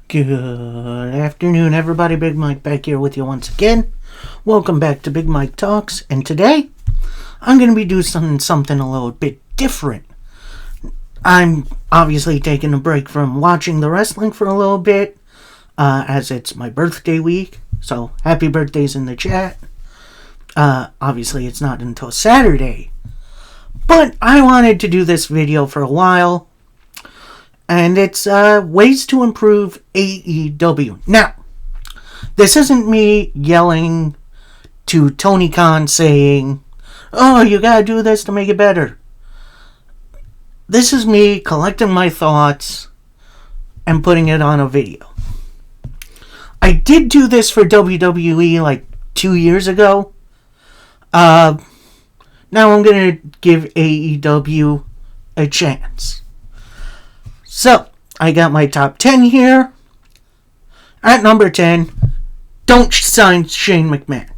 Good afternoon, everybody. Big Mike back here with you once again. Welcome back to Big Mike Talks. And today, I'm going to be doing something a little bit different. I'm obviously taking a break from watching the wrestling for a little bit, as it's my birthday week. So, happy birthdays in the chat. Obviously, it's not until Saturday. But I wanted to do this video for a while. And it's ways to improve AEW. Now, this isn't me yelling to Tony Khan saying, "Oh, you gotta do this to make it better." This is me collecting my thoughts and putting it on a video. I did do this for WWE like 2 years ago. Now I'm gonna give AEW a chance. So, I got my top 10 here. At number 10, don't sign Shane McMahon.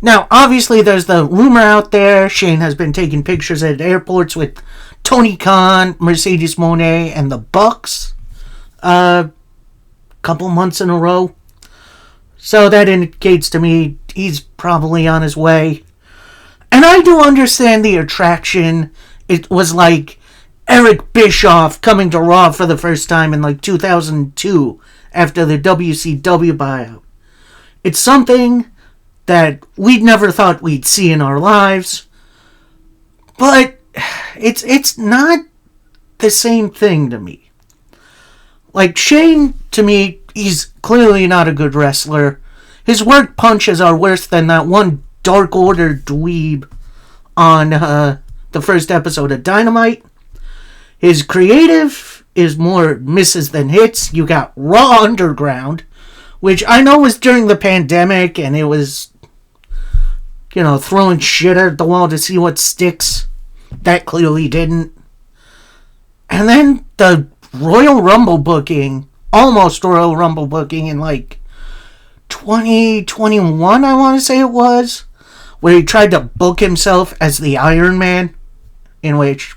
Now, obviously, there's the rumor out there Shane has been taking pictures at airports with Tony Khan, Mercedes Moné, and the Bucks a couple months in a row. So that indicates to me he's probably on his way. And I do understand the attraction. It was like Eric Bischoff coming to Raw for the first time in like 2002 after the WCW buyout. It's something that we'd never thought we'd see in our lives, but it's not the same thing to me. Like Shane, to me, he's clearly not a good wrestler. His work punches are worse than that one Dark Order dweeb on the first episode of Dynamite. His creative is more misses than hits. You got Raw Underground, which I know was during the pandemic, and it was, throwing shit at the wall to see what sticks. That clearly didn't. And then the Royal Rumble booking, almost Royal Rumble booking in like 2021, I want to say it was, where he tried to book himself as the Iron Man, in which...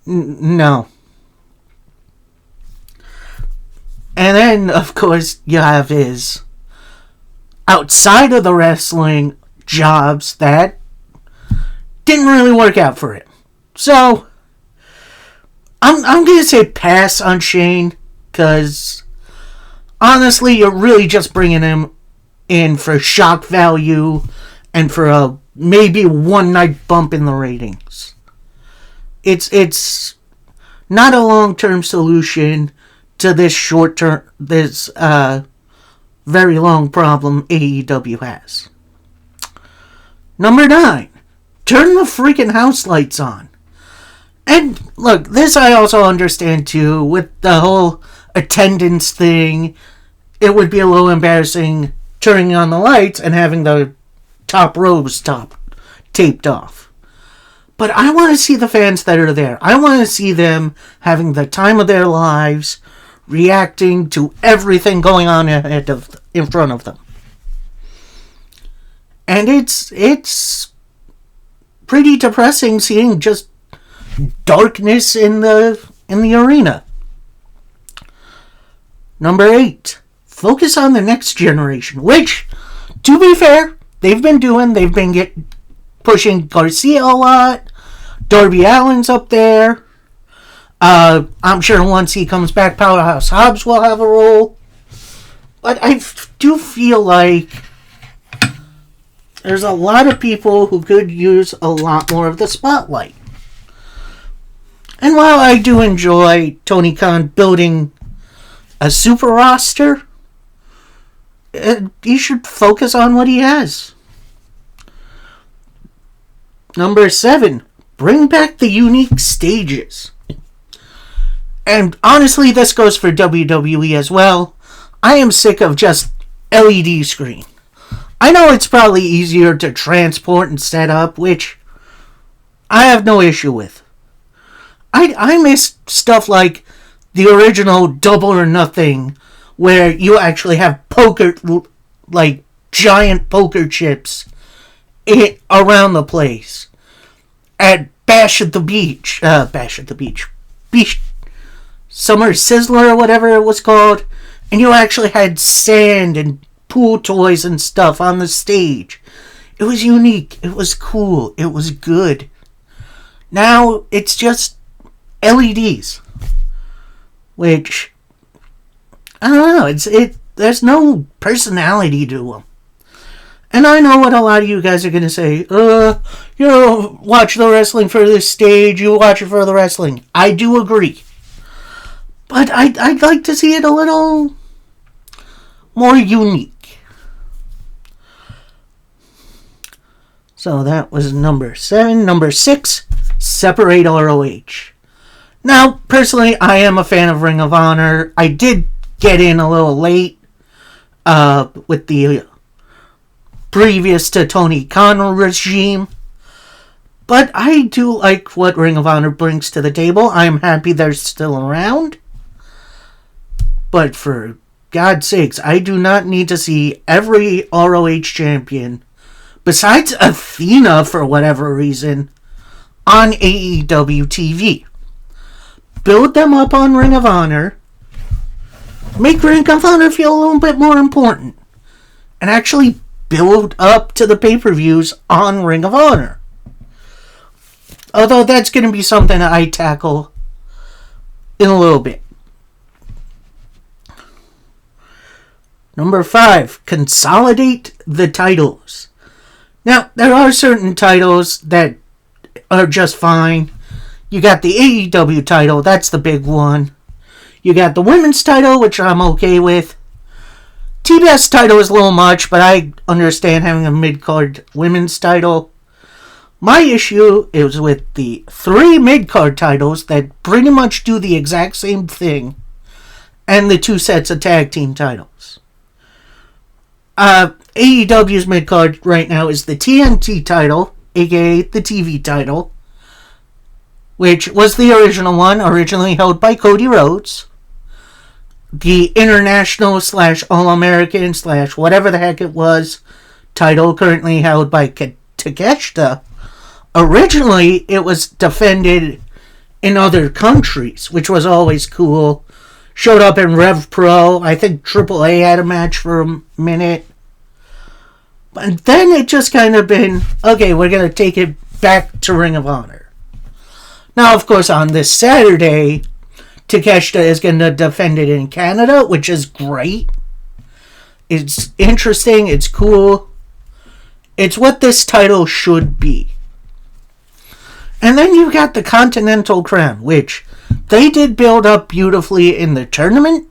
No. And then, of course, you have his outside of the wrestling jobs that didn't really work out for him. So, I'm going to say pass on Shane, because honestly, you're really just bringing him in for shock value and for a maybe one-night bump in the ratings. It's not a long-term solution to this short-term, this very long problem AEW has. Number 9, turn the freaking house lights on. And look, this I also understand too, with the whole attendance thing. It would be a little embarrassing turning on the lights and having the top rows taped off. But I want to see the fans that are there. I want to see them having the time of their lives, reacting to everything going on in front of them. And it's pretty depressing seeing just darkness in the arena. Number 8, focus on the next generation, which, to be fair, they've been pushing Garcia a lot. Darby Allin's up there. I'm sure once he comes back, Powerhouse Hobbs will have a role. But I do feel like there's a lot of people who could use a lot more of the spotlight. And while I do enjoy Tony Khan building a super roster, he should focus on what he has. Number 7, bring back the unique stages. And honestly, this goes for WWE as well. I am sick of just LED screen. I know it's probably easier to transport and set up, which I have no issue with. I miss stuff like the original Double or Nothing, where you actually have giant poker chips around the place. At Bash at the Beach. Summer Sizzler or whatever it was called, and you actually had sand and pool toys and stuff on the stage. It was unique. It was cool. It was good. Now it's just LEDs, which I don't know. There's no personality to them. And I know what a lot of you guys are going to say. You don't watch the wrestling for the stage. You watch it for the wrestling. I do agree. But I'd like to see it a little more unique. So that was number 7. Number 6, separate ROH. Now, personally, I am a fan of Ring of Honor. I did get in a little late with the previous to Tony Khan regime. But I do like what Ring of Honor brings to the table. I am happy they're still around. But for God's sakes, I do not need to see every ROH champion, besides Athena for whatever reason, on AEW TV. Build them up on Ring of Honor. Make Ring of Honor feel a little bit more important. And actually build up to the pay-per-views on Ring of Honor. Although that's going to be something that I tackle in a little bit. Number 5, consolidate the titles. Now, there are certain titles that are just fine. You got the AEW title, that's the big one. You got the women's title, which I'm okay with. TBS title is a little much, but I understand having a mid-card women's title. My issue is with the 3 mid-card titles that pretty much do the exact same thing, and the 2 sets of tag team titles. AEW's mid-card right now is the TNT title, aka the TV title, which was the original one, originally held by Cody Rhodes. The International / All-American / whatever the heck it was title currently held by Takeshita. Originally, it was defended in other countries, which was always cool. Showed up in Rev Pro. I think AAA had a match for a minute. But then it just kind of been, okay, we're going to take it back to Ring of Honor. Now, of course, on this Saturday, Takeshita is going to defend it in Canada, which is great. It's interesting. It's cool. It's what this title should be. And then you've got the Continental Crown, which they did build up beautifully in the tournament.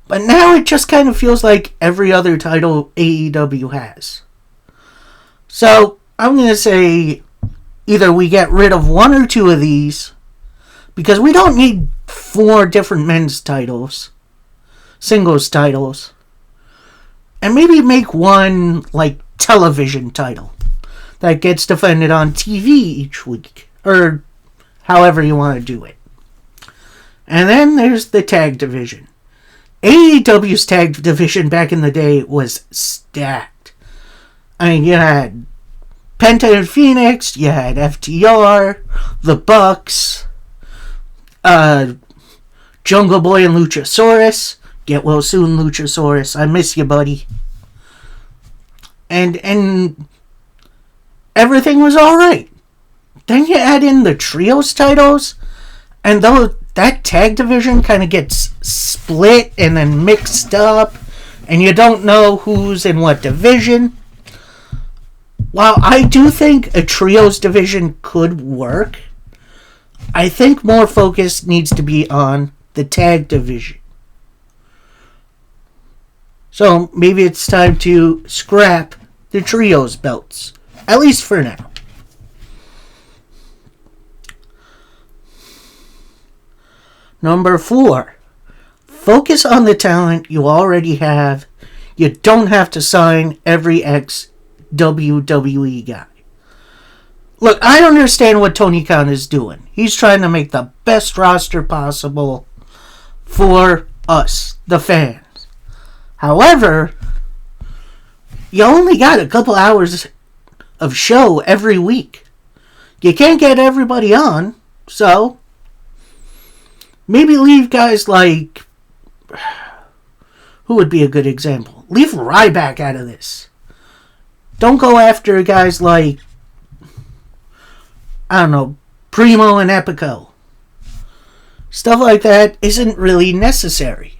But now it just kind of feels like every other title AEW has. So, I'm going to say either we get rid of 1 or 2 of these, because we don't need 4 different men's titles, singles titles, and maybe make one, like, television title that gets defended on TV each week, or however you want to do it. And then there's the tag division. AEW's tag division back in the day was stacked. I mean, you had Penta and Phoenix, you had FTR, the Bucks, Jungle Boy and Luchasaurus. Get well soon, Luchasaurus. I miss you, buddy. And everything was alright. Then you add in the trios titles, and that tag division kind of gets split and then mixed up, and you don't know who's in what division. While I do think a trios division could work, I think more focus needs to be on the tag division. So maybe it's time to scrap the trios belts, at least for now. Number 4, focus on the talent you already have. You don't have to sign every ex-WWE guy. Look, I understand what Tony Khan is doing. He's trying to make the best roster possible for us, the fans. However, you only got a couple hours of show every week. You can't get everybody on, so Maybe leave guys like... Who would be a good example? Leave Ryback out of this. Don't go after guys like... I don't know, Primo and Epico. Stuff like that isn't really necessary.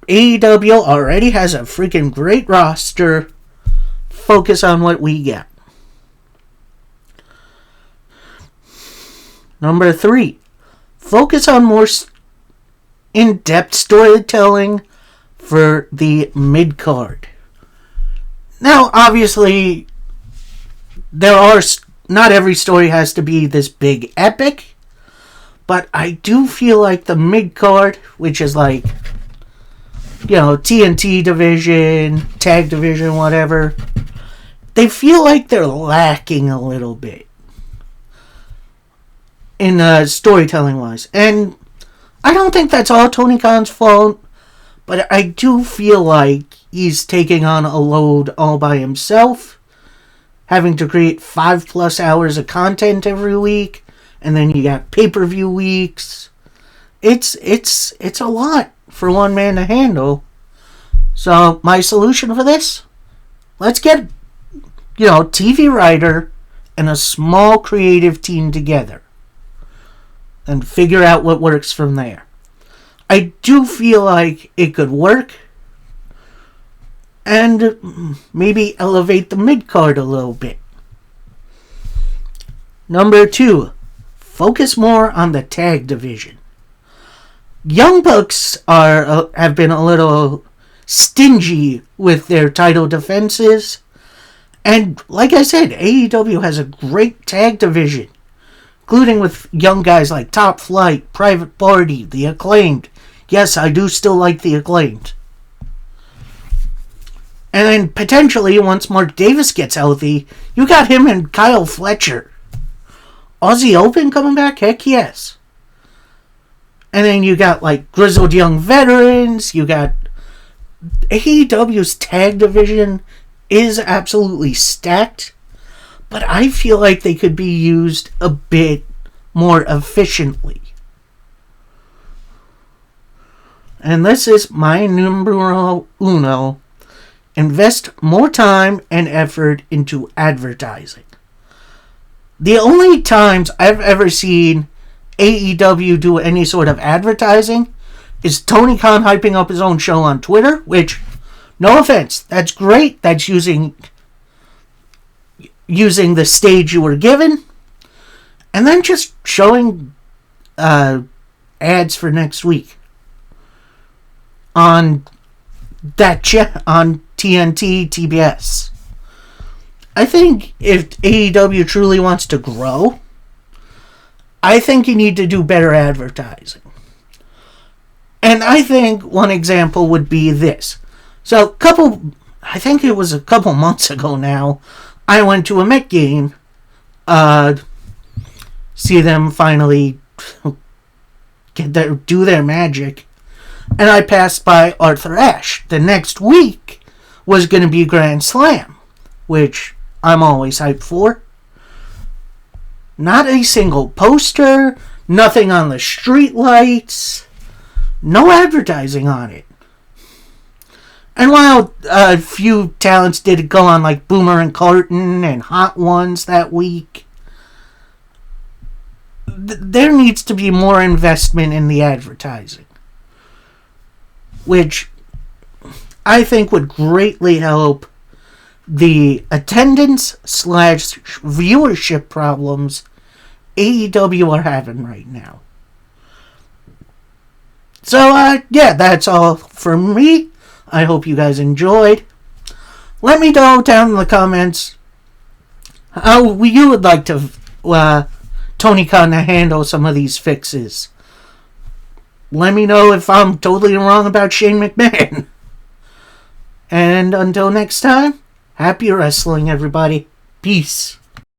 AEW already has a freaking great roster. Focus on what we get. Number 3. Focus on more in-depth storytelling for the mid-card. Now, obviously, not every story has to be this big epic, but I do feel like the mid-card, which is like, TNT division, tag division, whatever, they feel like they're lacking a little bit in storytelling wise. And I don't think that's all Tony Khan's fault, but I do feel like he's taking on a load all by himself, having to create 5+ hours of content every week, and then you got pay-per-view weeks. It's a lot for one man to handle. So my solution for this, let's get TV writer and a small creative team together and figure out what works from there. I do feel like it could work, and maybe elevate the mid-card a little bit. Number 2, focus more on the tag division. Young Bucks have been a little stingy with their title defenses, and like I said, AEW has a great tag division, including with young guys like Top Flight, Private Party, The Acclaimed. Yes, I do still like The Acclaimed. And then potentially, once Mark Davis gets healthy, you got him and Kyle Fletcher. Aussie Open coming back? Heck yes. And then you got like grizzled young veterans. You got AEW's tag division is absolutely stacked. But I feel like they could be used a bit more efficiently. And this is my numero uno. Invest more time and effort into advertising. The only times I've ever seen AEW do any sort of advertising is Tony Khan hyping up his own show on Twitter, which, no offense, that's great. That's using the stage you were given. And then just showing ads for next week on on TNT, TBS. I think if AEW truly wants to grow, I think you need to do better advertising. And I think one example would be this. So, I think it was a couple months ago now, I went to a Met game, see them finally do their magic, and I passed by Arthur Ashe. The next week was going to be Grand Slam, which I'm always hyped for. Not a single poster, nothing on the street lights, no advertising on it. And while a few talents did go on like Boomer and Carton and Hot Ones that week, there needs to be more investment in the advertising, which I think would greatly help the attendance / viewership problems AEW are having right now. So, that's all from me. I hope you guys enjoyed. Let me know down in the comments how you would like to Tony Khan to handle some of these fixes. Let me know if I'm totally wrong about Shane McMahon. And until next time, happy wrestling, everybody. Peace.